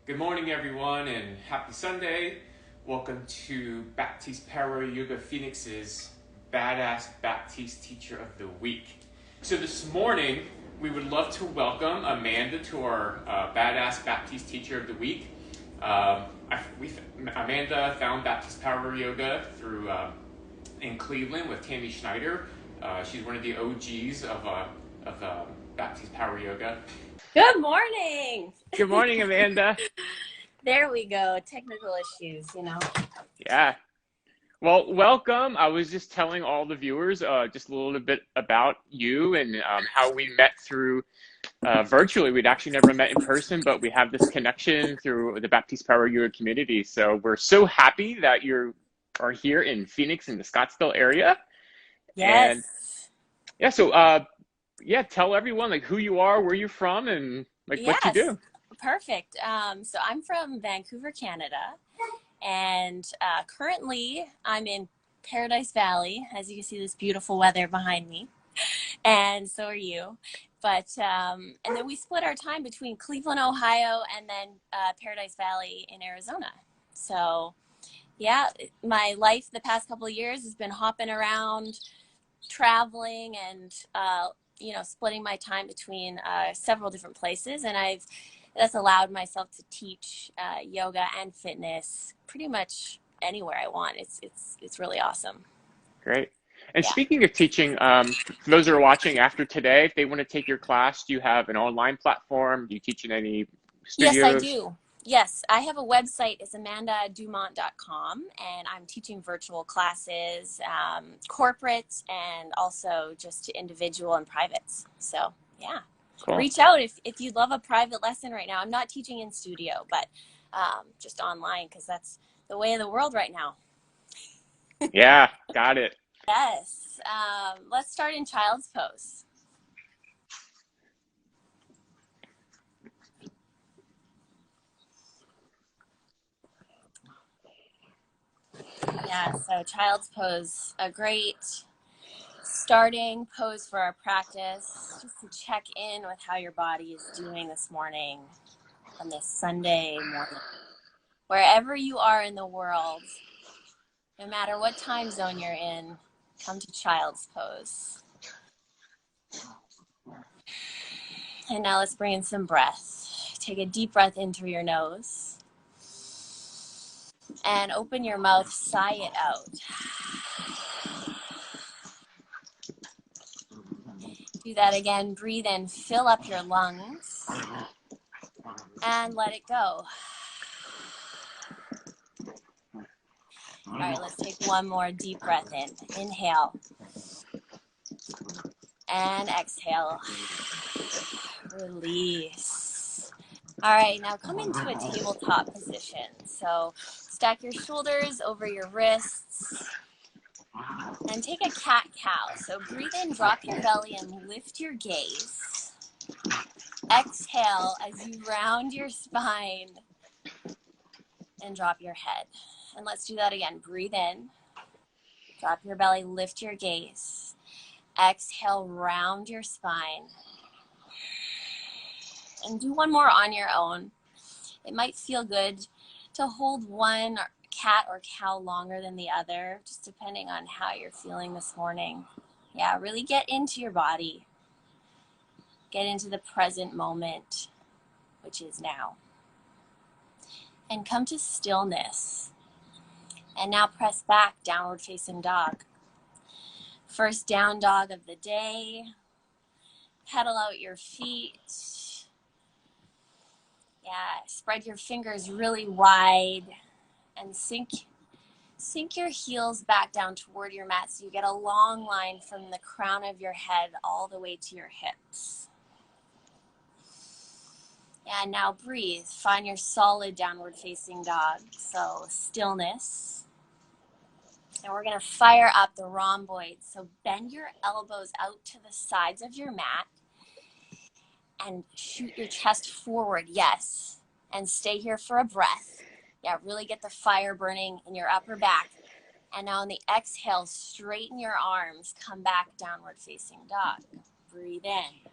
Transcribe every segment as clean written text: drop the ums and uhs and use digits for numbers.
Good morning, everyone, and happy Sunday. Welcome to Baptiste Power Yoga Phoenix's Badass Baptiste Teacher of the Week. So this morning, we would love to welcome Amanda to our Badass Baptiste Teacher of the Week. Amanda found Baptiste Power Yoga through in Cleveland with Tammy Schneider. She's one of the OGs of Baptiste Power Yoga. Good morning. Good morning, Amanda. There we go. Technical issues. Yeah. Well, welcome. I was just telling all the viewers just a little bit about you and how we met through virtually. We'd actually never met in person, but we have this connection through the Baptiste Power Yoga community. So we're so happy that you are here in Phoenix in the Scottsdale area. Yes. And yeah, so tell everyone like who you are, where you're from, and like what you Yes. do. Perfect. So I'm from Vancouver, Canada, and currently I'm in Paradise Valley, as you can see this beautiful weather behind me, and so are you. But and then we split our time between Cleveland, Ohio, and then Paradise Valley in Arizona. So yeah, my life the past couple of years has been hopping around, traveling, and splitting my time between several different places, and that's allowed myself to teach yoga and fitness pretty much anywhere I want. It's really awesome. Great. And Yeah. speaking of teaching, for those who are watching after today, if they want to take your class, do you have an online platform? Do you teach in any Yes, I studios? do. Yes, I have a website. It's amandadumont.com, and I'm teaching virtual classes, corporate, and also just to individual and privates. So, yeah. Cool. Reach out if you'd love a private lesson right now. I'm not teaching in studio, but just online, because that's the way of the world right now. Yeah, got it. Yes. Let's start in child's pose. Yeah, so child's pose, a great starting pose for our practice, just to check in with how your body is doing this morning on this Sunday morning. Wherever you are in the world, no matter what time zone you're in, come to child's pose. And now let's bring in some breath. Take a deep breath in through your nose and open your mouth, sigh it out. Do that again. Breathe in, fill up your lungs, and let it go. All right, let's take one more deep breath in. Inhale and exhale. Release. All right, now come into a tabletop position. So stack your shoulders over your wrists and take a cat-cow. So breathe in, drop your belly, and lift your gaze. Exhale as you round your spine and drop your head. And let's do that again. Breathe in, drop your belly, lift your gaze. Exhale, round your spine. And do one more on your own. It might feel good to hold one cat or cow longer than the other, just depending on how you're feeling this morning. Yeah, really get into your body. Get into the present moment, which is now. And come to stillness. And now press back, downward facing dog. First down dog of the day. Pedal out your feet. Yeah, spread your fingers really wide and sink your heels back down toward your mat so you get a long line from the crown of your head all the way to your hips. And now breathe. Find your solid downward facing dog. So stillness. And we're going to fire up the rhomboid. So bend your elbows out to the sides of your mat and shoot your chest forward. Yes. And stay here for a breath. Yeah, really get the fire burning in your upper back. And now on the exhale, straighten your arms. Come back, downward facing dog. Breathe in.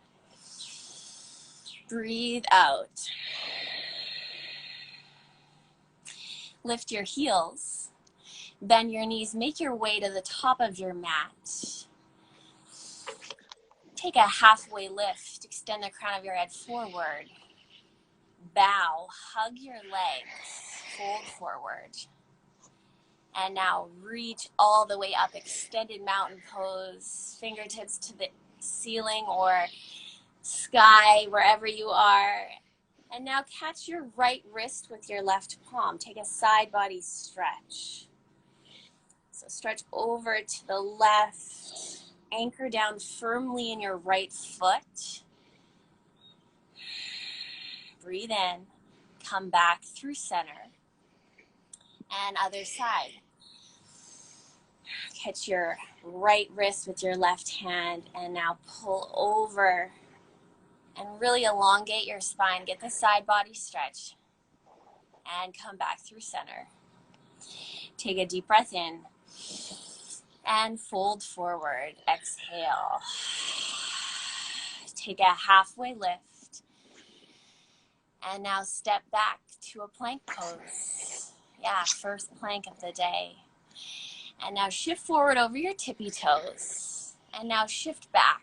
Breathe out. Lift your heels, bend your knees, make your way to the top of your mat. Take a halfway lift, extend the crown of your head forward. Bow, hug your legs, fold forward. And now reach all the way up, extended mountain pose, fingertips to the ceiling or sky, wherever you are. And now catch your right wrist with your left palm. Take a side body stretch. So stretch over to the left, anchor down firmly in your right foot. Breathe in, come back through center. And other side. Catch your right wrist with your left hand and now pull over and really elongate your spine. Get the side body stretch and come back through center. Take a deep breath in and fold forward. Exhale. Take a halfway lift and now step back to a plank pose. Yeah, first plank of the day. And now shift forward over your tippy toes. And now shift back.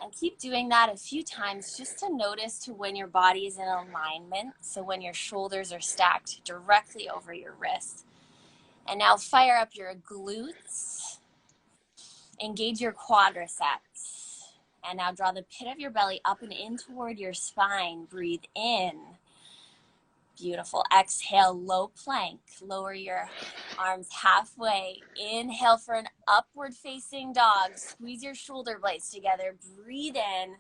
And keep doing that a few times just to notice to when your body is in alignment. So when your shoulders are stacked directly over your wrists. And now fire up your glutes. Engage your quadriceps. And now draw the pit of your belly up and in toward your spine. Breathe in. Beautiful. Exhale, low plank. Lower your arms halfway. Inhale for an upward facing dog. Squeeze your shoulder blades together. Breathe in.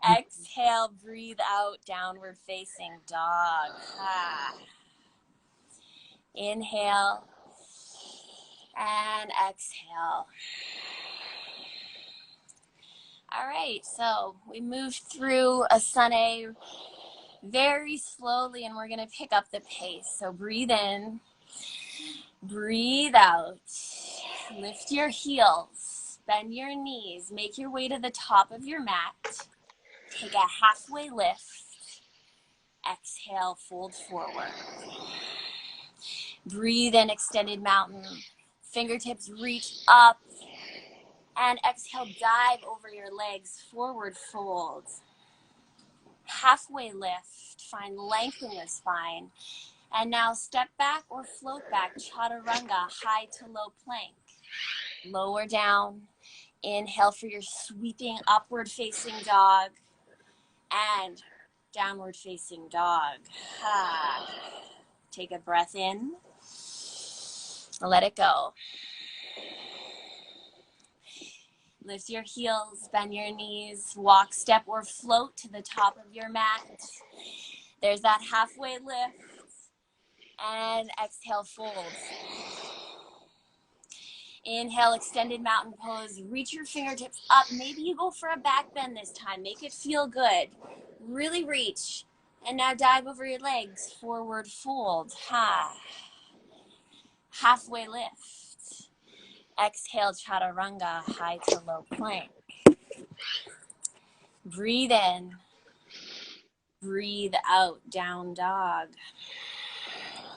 Exhale, breathe out, downward facing dog. Inhale and exhale. All right, so we moved through a Asana very slowly, and we're going to pick up the pace. So breathe in, breathe out, lift your heels, bend your knees, make your way to the top of your mat, take a halfway lift, exhale, fold forward. Breathe in, extended mountain, fingertips reach up, and exhale, dive over your legs, forward fold. Halfway lift, find length in your spine. And now step back or float back, chaturanga, high to low plank. Lower down, inhale for your sweeping upward facing dog and downward facing dog. Take a breath in, let it go. Lift your heels, bend your knees, walk, step, or float to the top of your mat. There's that halfway lift. And exhale, fold. Inhale, extended mountain pose. Reach your fingertips up. Maybe you go for a back bend this time. Make it feel good. Really reach. And now dive over your legs. Forward fold. Halfway lift. Exhale, chaturanga, high to low plank. Breathe in. Breathe out, down dog.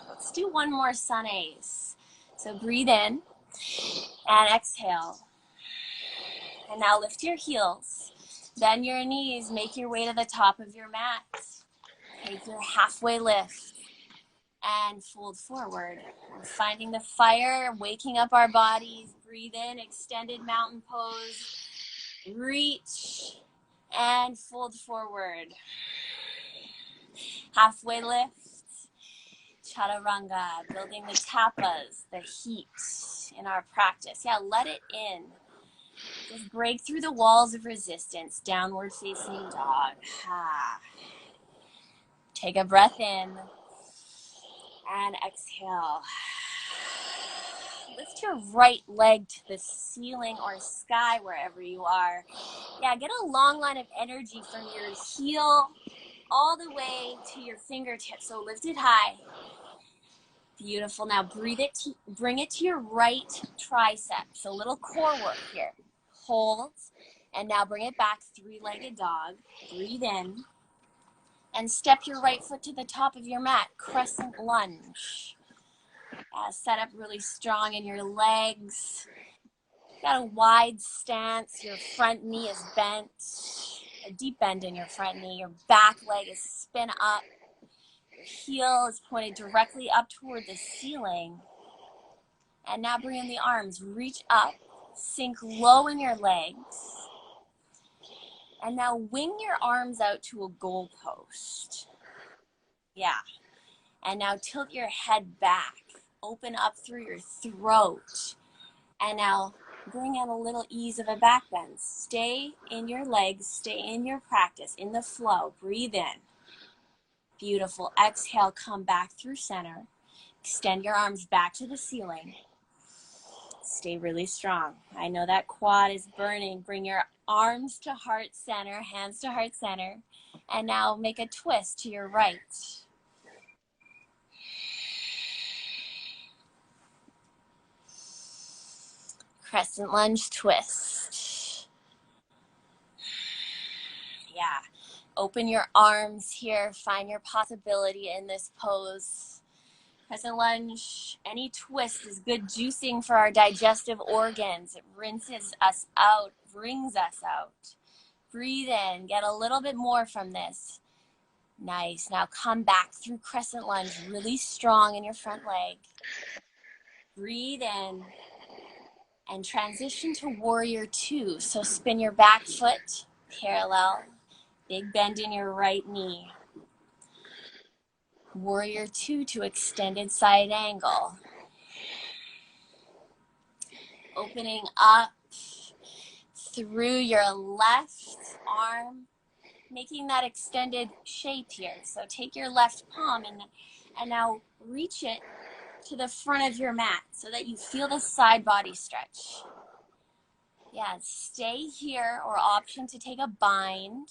Let's do one more sun ace. So breathe in and exhale. And now lift your heels. Bend your knees. Make your way to the top of your mat. Take your halfway lift and fold forward. We're finding the fire, waking up our bodies. Breathe in, extended mountain pose. Reach and fold forward. Halfway lift. Chaturanga, building the tapas, the heat in our practice. Yeah, let it in. Just break through the walls of resistance. Downward facing dog. Take a breath in and exhale. Lift your right leg to the ceiling or sky wherever you are. Yeah, get a long line of energy from your heel all the way to your fingertips. So lift it high. Beautiful. Now breathe it. Bring it to your right tricep. So a little core work here. Hold. And now bring it back, three-legged dog. Breathe in. And step your right foot to the top of your mat. Crescent lunge. Set up really strong in your legs. Got a wide stance. Your front knee is bent. A deep bend in your front knee. Your back leg is spin up. Your heel is pointed directly up toward the ceiling. And now bring in the arms. Reach up. Sink low in your legs. And now wing your arms out to a goalpost. Yeah. And now tilt your head back. Open up through your throat. And now bring in a little ease of a back bend. Stay in your legs. Stay in your practice. In the flow. Breathe in. Beautiful. Exhale. Come back through center. Extend your arms back to the ceiling. Stay really strong. I know that quad is burning. Bring your arms to heart center, hands to heart center. And now make a twist to your right. Crescent lunge twist. Yeah. Open your arms here. Find your possibility in this pose. Crescent lunge, any twist is good juicing for our digestive organs. It rinses us out, brings us out. Breathe in, get a little bit more from this. Nice. Now come back through crescent lunge, really strong in your front leg. Breathe in and transition to warrior two. So spin your back foot parallel, big bend in your right knee. Warrior two to extended side angle. Opening up through your left arm, making that extended shape here. So take your left palm and now reach it to the front of your mat so that you feel the side body stretch. Yeah, stay here, or option to take a bind.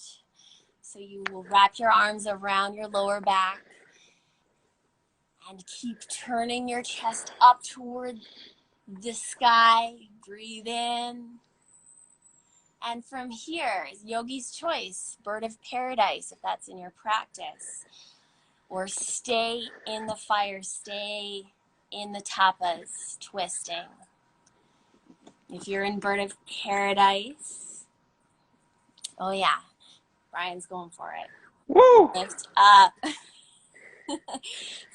So you will wrap your arms around your lower back and keep turning your chest up toward the sky. Breathe in. And from here is yogi's choice, bird of paradise, if that's in your practice. Or stay in the fire, stay in the tapas, twisting. If you're in bird of paradise, oh yeah, Brian's going for it. Woo! Lift up.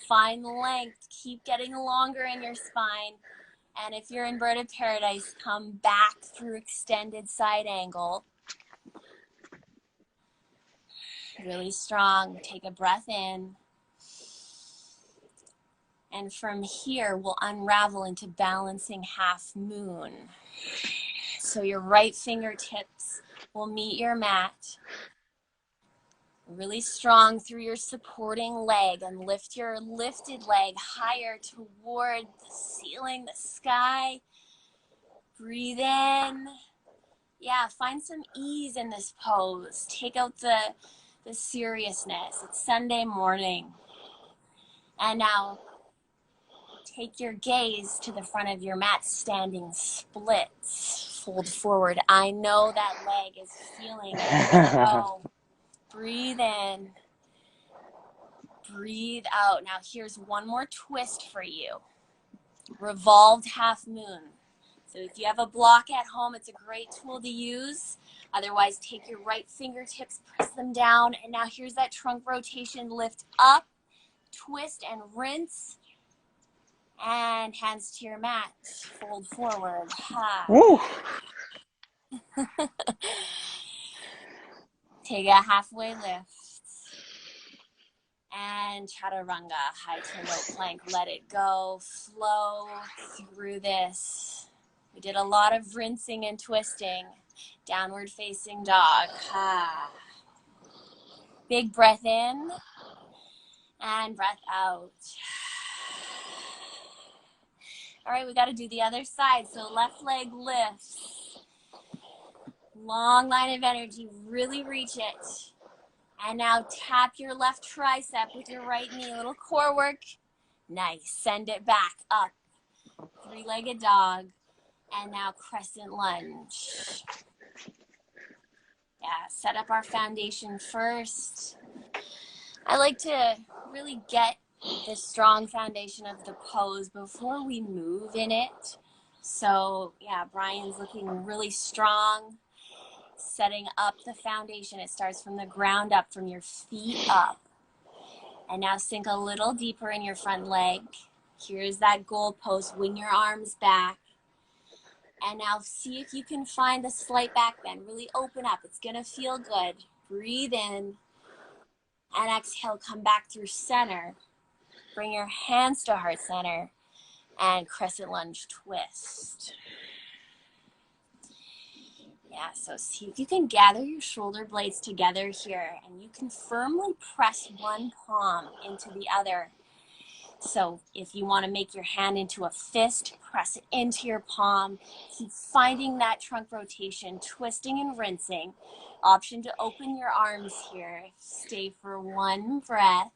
Find length, keep getting longer in your spine. And if you're in bird of paradise, come back through extended side angle. Really strong. Take a breath in. And from here, we'll unravel into balancing half moon. So your right fingertips will meet your mat. Really strong through your supporting leg, and lift your lifted leg higher toward the ceiling, the sky. Breathe in. Yeah, find some ease in this pose. Take out the seriousness. It's Sunday morning. And now take your gaze to the front of your mat, standing splits. Fold forward. I know that leg is feeling it. Go. Breathe in. Breathe out. Now here's one more twist for you. Revolved half moon. So if you have a block at home, it's a great tool to use. Otherwise, take your right fingertips, press them down. And now here's that trunk rotation. Lift up, twist and rinse. And hands to your mat. Fold forward. Woo! Take a halfway lift. And chaturanga, high to low plank. Let it go. Flow through this. We did a lot of rinsing and twisting. Downward facing dog. Big breath in. And breath out. All right, we got to do the other side. So left leg lifts. Long line of energy. Really reach it. And now tap your left tricep with your right knee. A little core work. Nice. Send it back up. Three-legged dog. And now crescent lunge. Yeah, set up our foundation first. I like to really get the strong foundation of the pose before we move in it. So yeah, Brian's looking really strong, setting up the foundation. It starts from the ground up, from your feet up. And now sink a little deeper in your front leg. Here's that goal pose. Wing your arms back. And now see if you can find the slight back bend. Really open up. It's going to feel good. Breathe in. And exhale, come back through center. Bring your hands to heart center. And crescent lunge twist. Yeah, so see if you can gather your shoulder blades together here. And you can firmly press one palm into the other. So if you want to make your hand into a fist, press it into your palm. Keep finding that trunk rotation, twisting and rinsing. Option to open your arms here. Stay for one breath.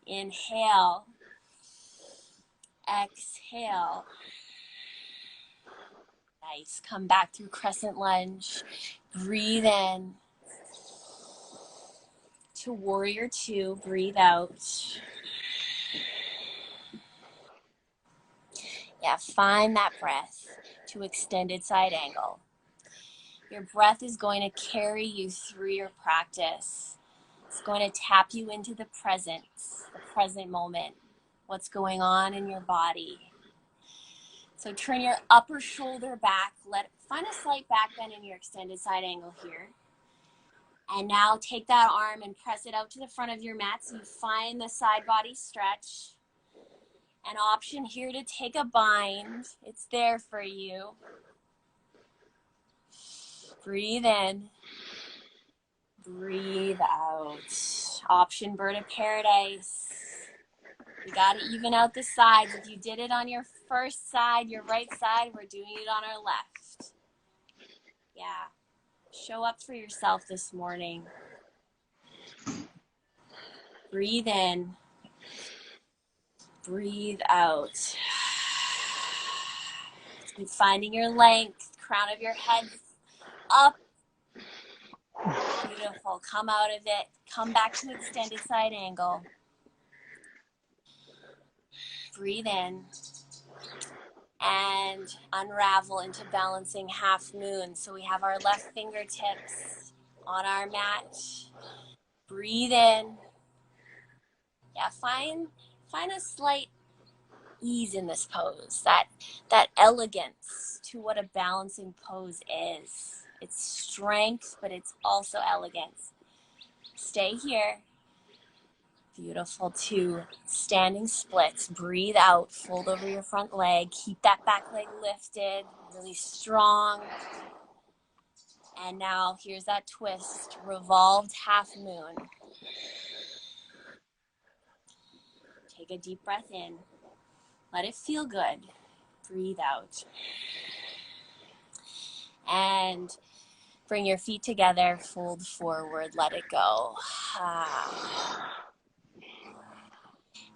Inhale. Exhale. Nice. Come back through crescent lunge. Breathe in to warrior two. Breathe out. Yeah, find that breath to extended side angle. Your breath is going to carry you through your practice. It's going to tap you into the present moment, what's going on in your body. So turn your upper shoulder back. Find a slight back bend in your extended side angle here. And now take that arm and press it out to the front of your mat so you find the side body stretch. An option here to take a bind. It's there for you. Breathe in. Breathe out. Option bird of paradise. You got to even out the sides. If you did it on your first side, your right side, we're doing it on our left. Yeah. Show up for yourself this morning. Breathe in. Breathe out. Keep finding your length. Crown of your head up. Beautiful. Come out of it. Come back to extended side angle. Breathe in. And unravel into balancing half moon. So we have our left fingertips on our mat. Breathe in. Yeah, find a slight ease in this pose. That elegance to what a balancing pose is. It's strength, but it's also elegance. Stay here. Beautiful. Two standing splits. Breathe out. Fold over your front leg. Keep that back leg lifted. Really strong. And now here's that twist. Revolved half moon. Take a deep breath in. Let it feel good. Breathe out. And bring your feet together. Fold forward. Let it go.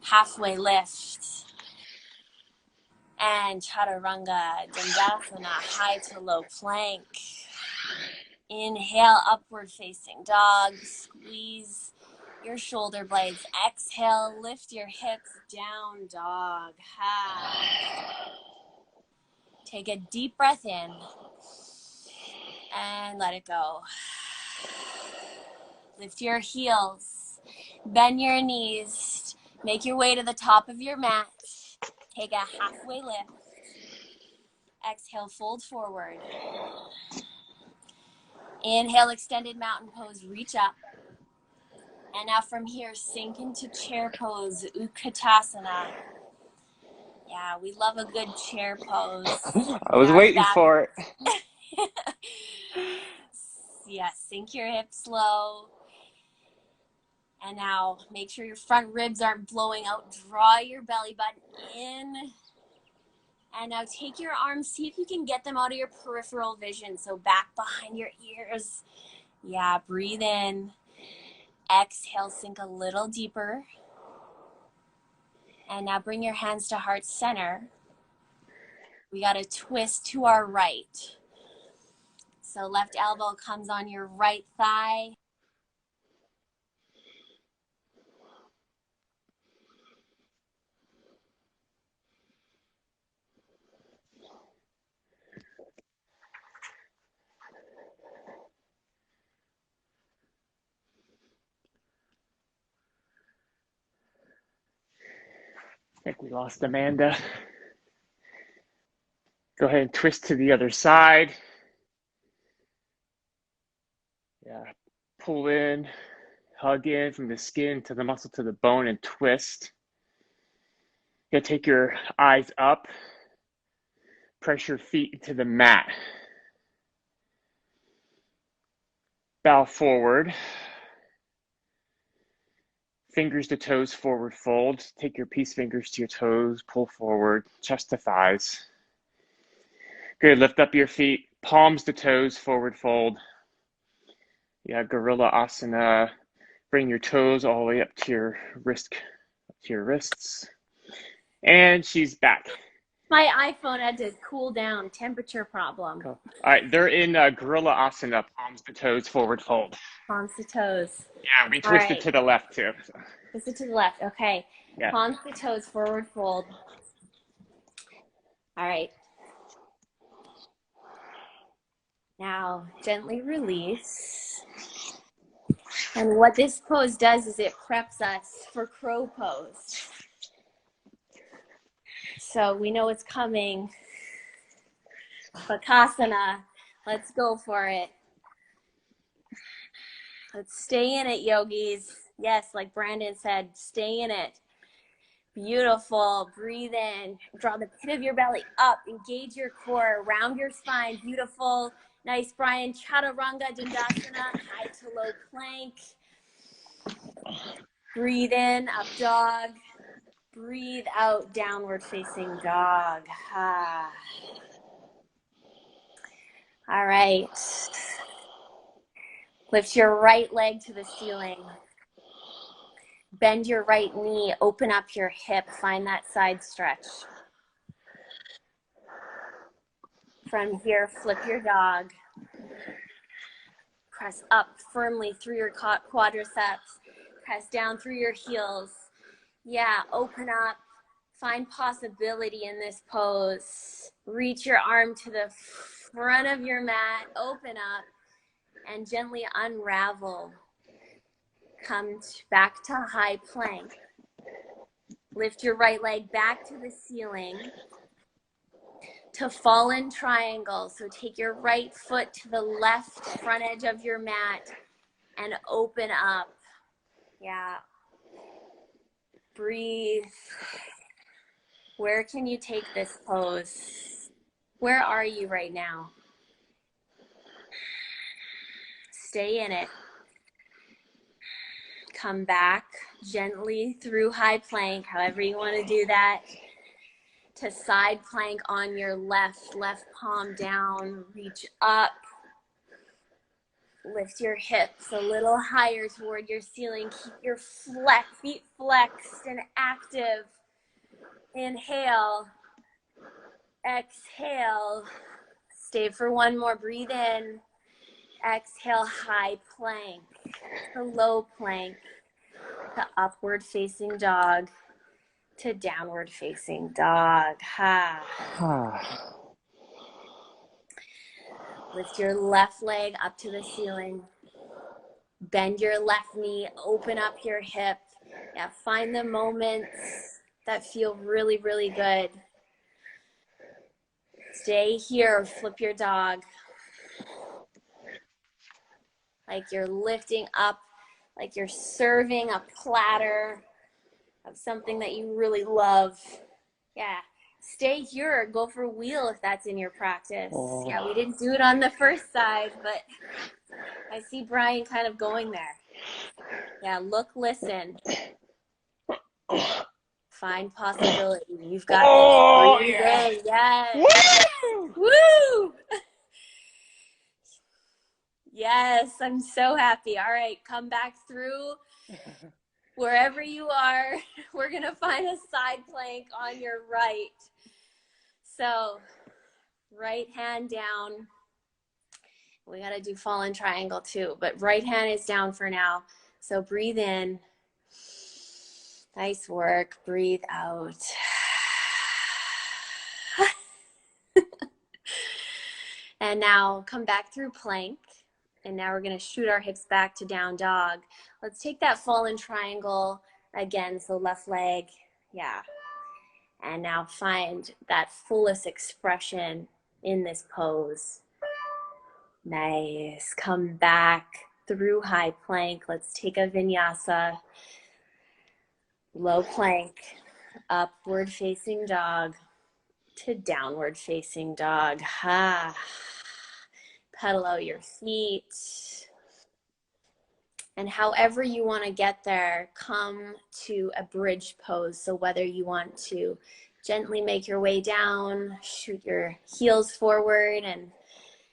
Halfway lift. And chaturanga, dandasana, high to low plank. Inhale, upward facing dog. Squeeze your shoulder blades. Exhale, lift your hips, down dog. Take a deep breath in. And let it go. Lift your heels. Bend your knees. Make your way to the top of your mat. Take a halfway lift. Exhale, fold forward. Inhale, extended mountain pose, reach up. And now from here, sink into chair pose, Utkatasana. Yeah, we love a good chair pose. I was waiting for it. Yeah, sink your hips low. And now make sure your front ribs aren't blowing out. Draw your belly button in. And now take your arms, see if you can get them out of your peripheral vision. So back behind your ears. Yeah, breathe in. Exhale, sink a little deeper. And now bring your hands to heart center. We got to twist to our right. So left elbow comes on your right thigh. I think we lost Amanda. Go ahead and twist to the other side. Yeah, pull in, hug in from the skin to the muscle to the bone and twist. You take your eyes up, press your feet into the mat. Bow forward. Fingers to toes, forward fold. Take your peace fingers to your toes, pull forward, chest to thighs. Good, lift up your feet, palms to toes, forward fold. Yeah, gorilla asana. Bring your toes all the way up to your wrists. And she's back. My iPhone had to cool down, temperature problem. Cool. All right, they're in gorilla asana, palms to toes, forward fold. Palms to toes. Yeah, we All twisted right. to the left too. So. Twist it to the left. Okay. Yeah. Palms to toes, forward fold. All right. Now, gently release. And what this pose does is it preps us for crow pose. So we know it's coming. Bakasana. Let's go for it. Let's stay in it, yogis. Yes, like Brandon said, stay in it. Beautiful. Breathe in. Draw the pit of your belly up. Engage your core. Round your spine. Beautiful. Nice, Brian. Chaturanga Dandasana. High to low plank. Breathe in. Up dog. Breathe out. Downward facing dog. Ah. All right. Lift your right leg to the ceiling. Bend your right knee, open up your hip, find that side stretch. From here, flip your dog. Press up firmly through your quadriceps. Press down through your heels. Yeah, open up. Find possibility in this pose. Reach your arm to the front of your mat, open up, and gently unravel. Come back to high plank. Lift your right leg back to the ceiling to fallen triangle. So take your right foot to the left front edge of your mat and open up. Yeah. Breathe. Where can you take this pose? Where are you right now? Stay in it. Come back gently through high plank, however you want to do that, to side plank on your left palm down, reach up, lift your hips a little higher toward your ceiling, keep your feet flexed and active. Inhale, exhale, stay for one more, breathe in, exhale, high plank to low plank, to upward facing dog, to downward facing dog. Ha. Lift your left leg up to the ceiling. Bend your left knee, open up your hip. Yeah, find the moments that feel really, really good. Stay here, flip your dog. Like you're lifting up, like you're serving a platter of something that you really love. Yeah, stay here, go for wheel if that's in your practice. Oh. Yeah, we didn't do it on the first side, but I see Brian kind of going there. Yeah, look, listen. Find possibility. You've got this. Breathe in. Yes. Woo! Woo! Yes, I'm so happy. All right, come back through. Wherever you are, we're going to find a side plank on your right. So, right hand down. We got to do fallen triangle too, but right hand is down for now. So, breathe in. Nice work. Breathe out. And now come back through plank. And now we're going to shoot our hips back to down dog. Let's take that fallen triangle again. So left leg, yeah. And now find that fullest expression in this pose. Nice. Come back through high plank. Let's take a vinyasa. Low plank, upward facing dog to downward facing dog. Ha. Pedal out your feet. And however you want to get there, come to a bridge pose. So whether you want to gently make your way down, shoot your heels forward, and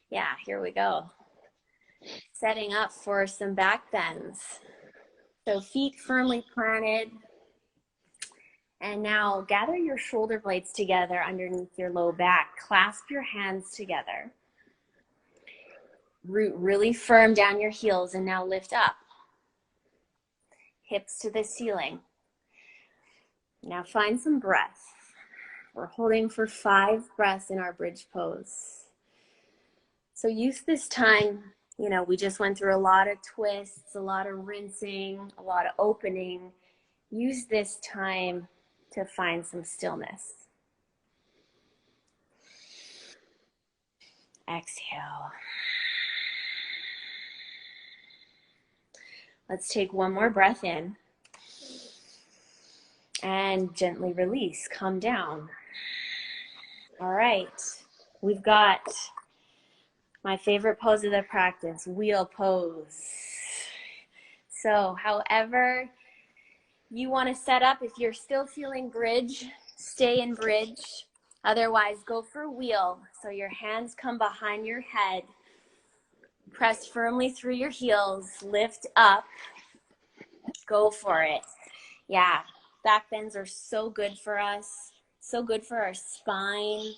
yeah, here we go. Setting up for some back bends. So feet firmly planted. And now gather your shoulder blades together underneath your low back. Clasp your hands together. Root really firm down your heels, and now lift up. Hips to the ceiling. Now find some breath. We're holding for 5 breaths in our bridge pose. So use this time, we just went through a lot of twists, a lot of rinsing, a lot of opening. Use this time to find some stillness. Exhale. Let's take one more breath in and gently release, come down. All right, we've got my favorite pose of the practice, wheel pose. So however you want to set up, if you're still feeling bridge, stay in bridge. Otherwise, go for wheel. So your hands come behind your head. Press firmly through your heels, lift up, go for it. Yeah, back bends are so good for us, so good for our spine.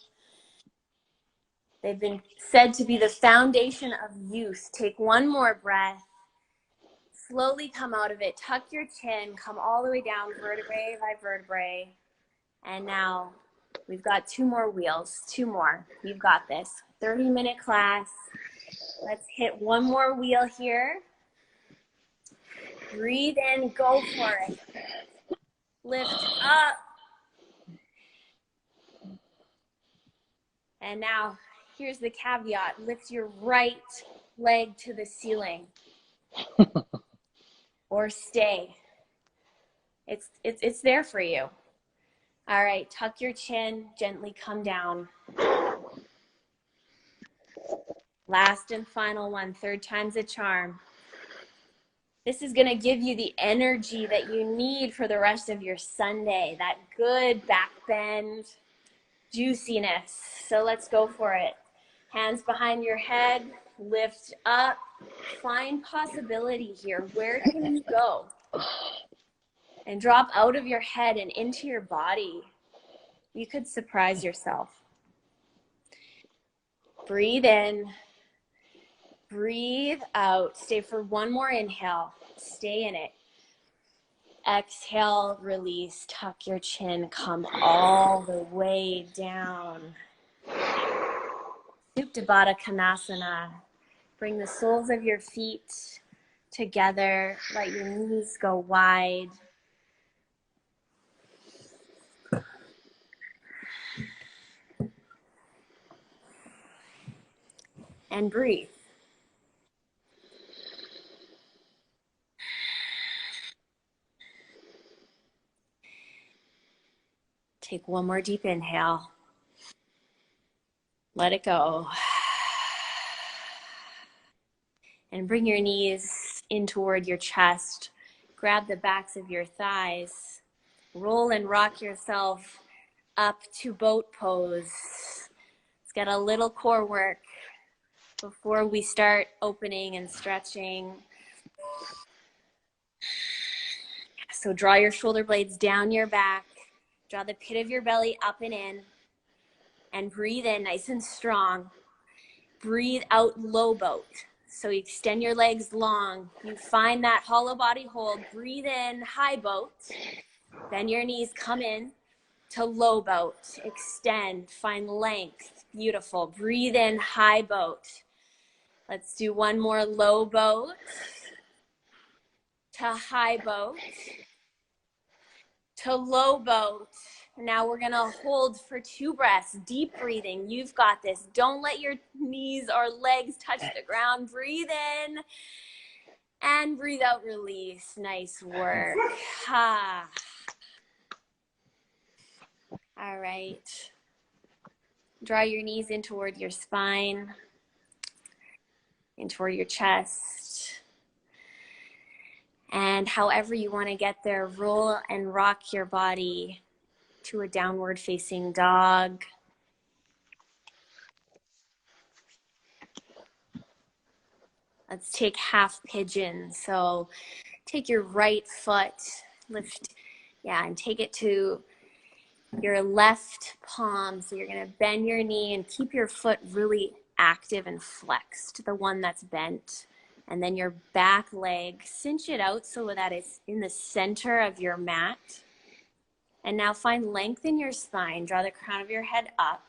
They've been said to be the foundation of youth. Take one more breath, slowly come out of it, tuck your chin, come all the way down, vertebrae by vertebrae. And now we've got 2 more wheels, 2 more. You've got this. 30-minute class. Let's hit one more wheel here. Breathe in, go for it. Lift up. And now here's the caveat. Lift your right leg to the ceiling. Or stay. It's there for you. All right, tuck your chin, gently come down. Last and final one, 3rd time's a charm. This is gonna give you the energy that you need for the rest of your Sunday, that good back bend, juiciness. So let's go for it. Hands behind your head, lift up, find possibility here. Where can you go? And drop out of your head and into your body. You could surprise yourself. Breathe in, breathe out. Stay for one more inhale. Stay in it. Exhale, release, tuck your chin, come all the way down. Supta Baddha Konasana. Bring the soles of your feet together. Let your knees go wide. And breathe. Take one more deep inhale. Let it go. And bring your knees in toward your chest. Grab the backs of your thighs. Roll and rock yourself up to boat pose. Let's get a little core work before we start opening and stretching. So draw your shoulder blades down your back. Draw the pit of your belly up and in. And breathe in nice and strong. Breathe out, low boat. So you extend your legs long. You find that hollow body hold. Breathe in, high boat. Bend your knees, come in to low boat. Extend, find length. Beautiful. Breathe in, high boat. Let's do one more low boat to high boat to low boat. Now we're gonna hold for 2 breaths, deep breathing. You've got this. Don't let your knees or legs touch the ground. Breathe in and breathe out, release. Nice work. Ha. All right. Draw your knees in toward your spine, in toward your chest. And however you want to get there, roll and rock your body to a downward facing dog. Let's take half pigeon. So take your right foot, lift, and take it to your left palm. So you're going to bend your knee and keep your foot really active and flexed, the one that's bent. And then your back leg, cinch it out so that it's in the center of your mat. And now find length in your spine. Draw the crown of your head up.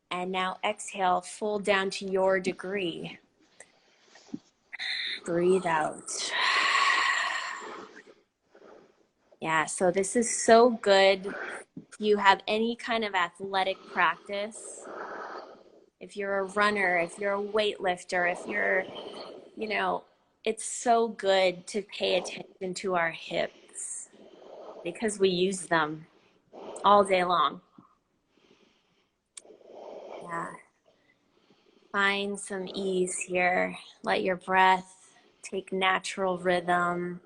And now exhale, fold down to your degree. Breathe out. Yeah, so this is so good. If you have any kind of athletic practice, if you're a runner, if you're a weightlifter, if you're, it's so good to pay attention to our hips because we use them all day long. Yeah. Find some ease here. Let your breath take natural rhythm.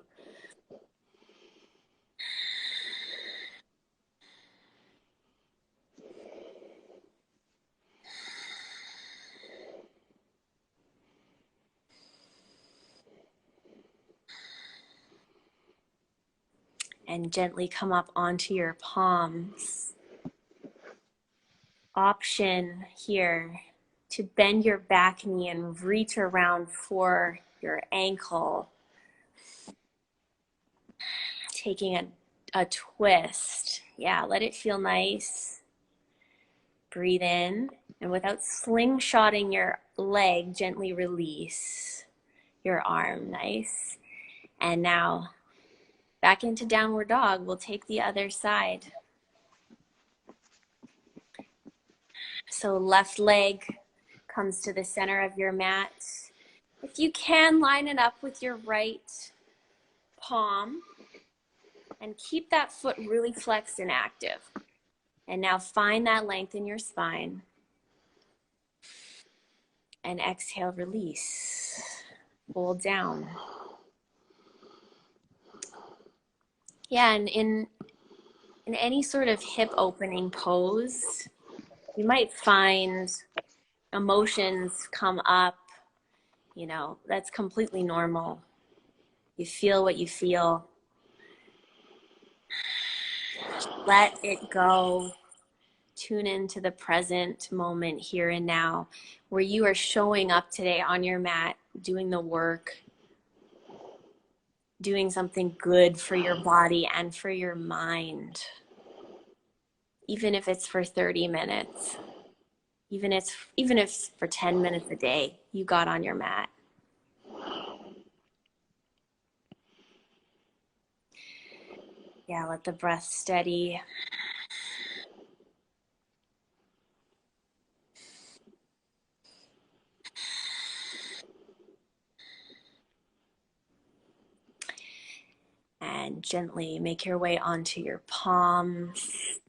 And gently come up onto your palms. Option here to bend your back knee and reach around for your ankle. Taking a twist. Yeah, let it feel nice. Breathe in, and without slingshotting your leg, gently release your arm. Nice. And now back into downward dog. We'll take the other side. So left leg comes to the center of your mat. If you can, line it up with your right palm and keep that foot really flexed and active. And now find that length in your spine. And exhale, release. Hold down. Yeah, and in any sort of hip opening pose, you might find emotions come up. That's completely normal. You feel what you feel. Let it go. Tune into the present moment here and now, where you are showing up today on your mat, doing the work, doing something good for your body and for your mind. Even if it's for 30 minutes, even if for 10 minutes a day, you got on your mat. Yeah, let the breath steady. And gently make your way onto your palms.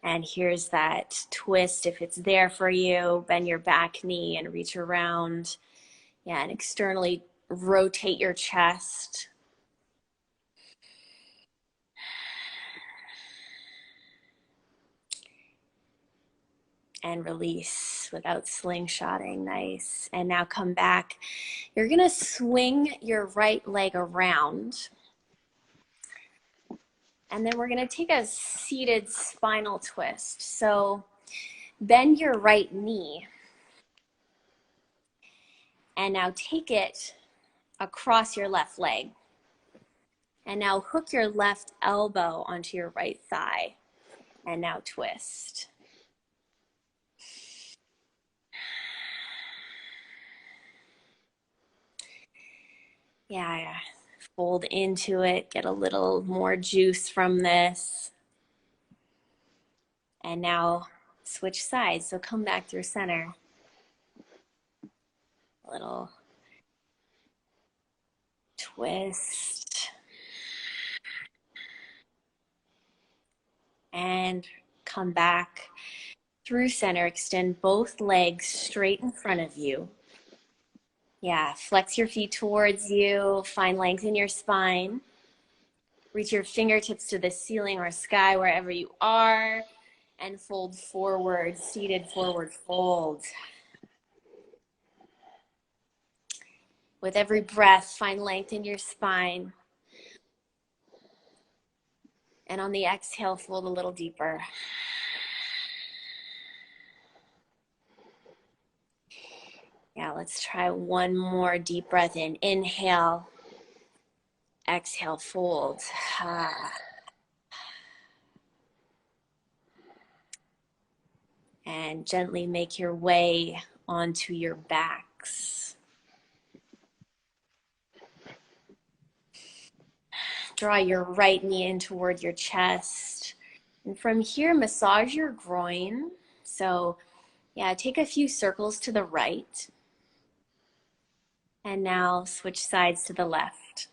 And here's that twist if it's there for you. Bend your back knee and reach around. Yeah, and externally rotate your chest. And release without slingshotting. Nice. And now come back. You're going to swing your right leg around. And then we're going to take a seated spinal twist. So bend your right knee. And now take it across your left leg. And now hook your left elbow onto your right thigh. And now twist. Yeah. Fold into it, get a little more juice from this. And now switch sides. So come back through center. A little twist. And come back through center. Extend both legs straight in front of you. Yeah, flex your feet towards you. Find length in your spine. Reach your fingertips to the ceiling or sky wherever you are. And fold forward, seated forward fold. With every breath, find length in your spine. And on the exhale, fold a little deeper. Yeah, let's try one more deep breath in. Inhale, exhale, fold. And gently make your way onto your backs. Draw your right knee in toward your chest. And from here, massage your groin. So yeah, take a few circles to the right. And now switch sides to the left.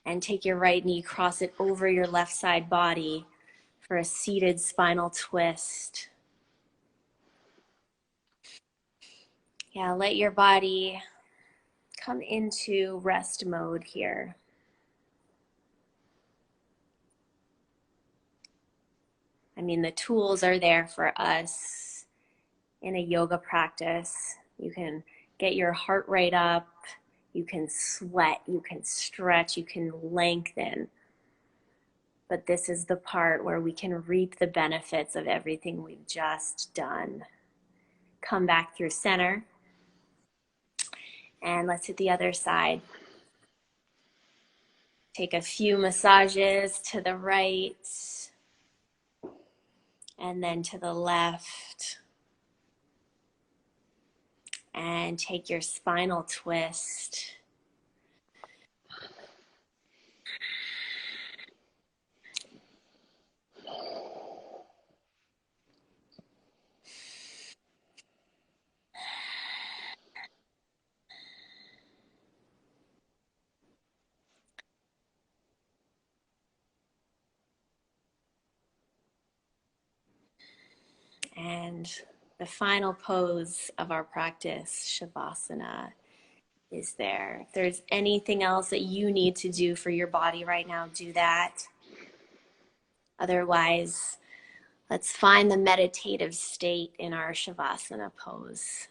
And take your right knee, cross it over your left side body for a seated spinal twist. Yeah, let your body come into rest mode here. I mean, the tools are there for us in a yoga practice. You can get your heart rate up, you can sweat, you can stretch, you can lengthen. But this is the part where we can reap the benefits of everything we've just done. Come back through center. And let's hit the other side. Take a few massages to the right and then to the left. And take your spinal twist. And the final pose of our practice, Shavasana, is there. If there's anything else that you need to do for your body right now, do that. Otherwise, let's find the meditative state in our Shavasana pose.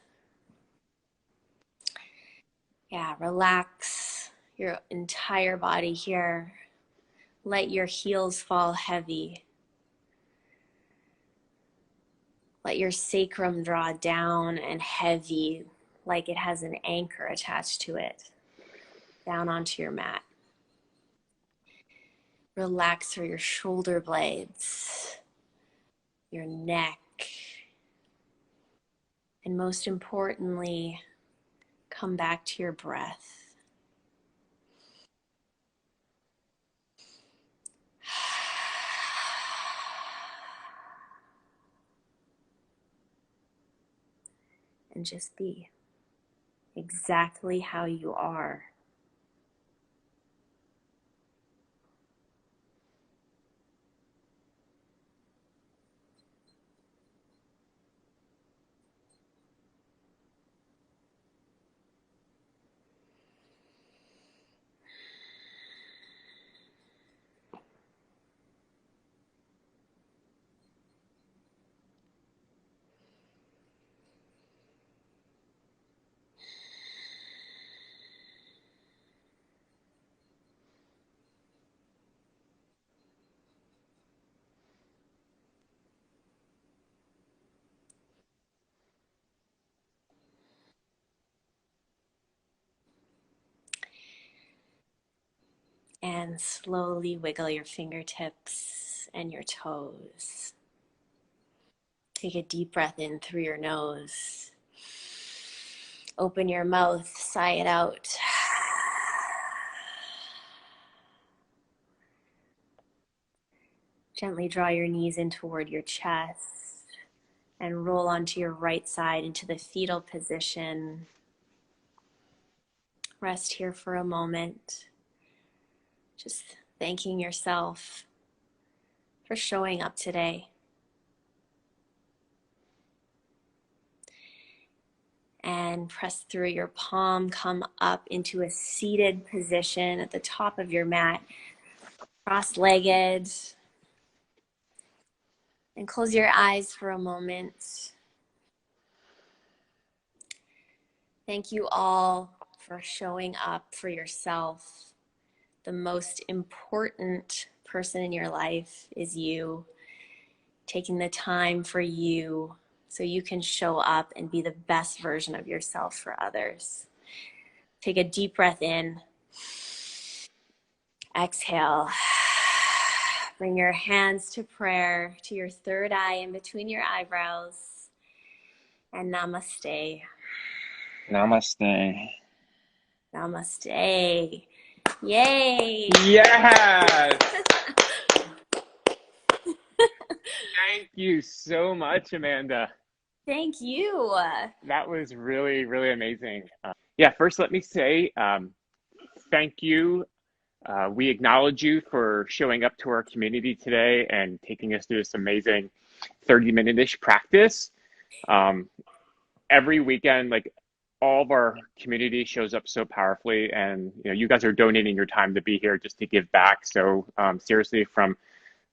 Yeah, relax your entire body here. Let your heels fall heavy. Let your sacrum draw down and heavy, like it has an anchor attached to it, down onto your mat. Relax through your shoulder blades, your neck, and most importantly, come back to your breath. And just be exactly how you are. And slowly wiggle your fingertips and your toes. Take a deep breath in through your nose. Open your mouth, sigh it out. Gently draw your knees in toward your chest and roll onto your right side into the fetal position. Rest here for a moment, just thanking yourself for showing up today. And press through your palm, come up into a seated position at the top of your mat, cross-legged. And close your eyes for a moment. Thank you all for showing up for yourself. The most important person in your life is you. Taking the time for you so you can show up and be the best version of yourself for others. Take a deep breath in. Exhale. Bring your hands to prayer, to your third eye in between your eyebrows. And namaste. Namaste. Namaste. Yay. Yes. Thank you so much, Amanda. Thank you. That was really, really amazing. Yeah, first let me say thank you. We acknowledge you for showing up to our community today and taking us through this amazing 30-minute-ish practice. Every weekend, like all of our community shows up so powerfully, and you guys are donating your time to be here just to give back. So seriously, from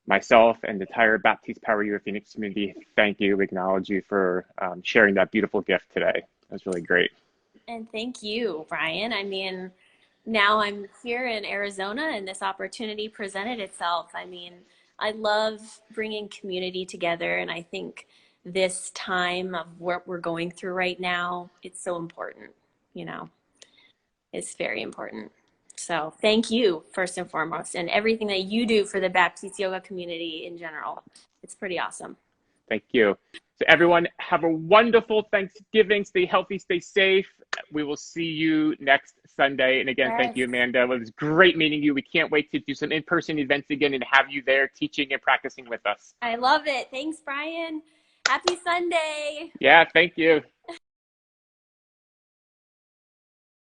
myself and the entire Baptiste Power You Phoenix community, thank you. We acknowledge you for sharing that beautiful gift today. That was really great. And thank you, Brian. I mean, now I'm here in Arizona and this opportunity presented itself. I mean, I love bringing community together, and I think this time of what we're going through right now, it's so important, it's very important. So thank you, first and foremost, and everything that you do for the Baptiste yoga community in general. It's pretty awesome. Thank you. So everyone, have a wonderful Thanksgiving. Stay healthy, stay safe. We will see you next Sunday. And again, thank Yes. you, Amanda. It was great meeting you. We can't wait to do some in-person events again and have you there teaching and practicing with us. I love it. Thanks, Brian. Happy Sunday. Yeah, thank you.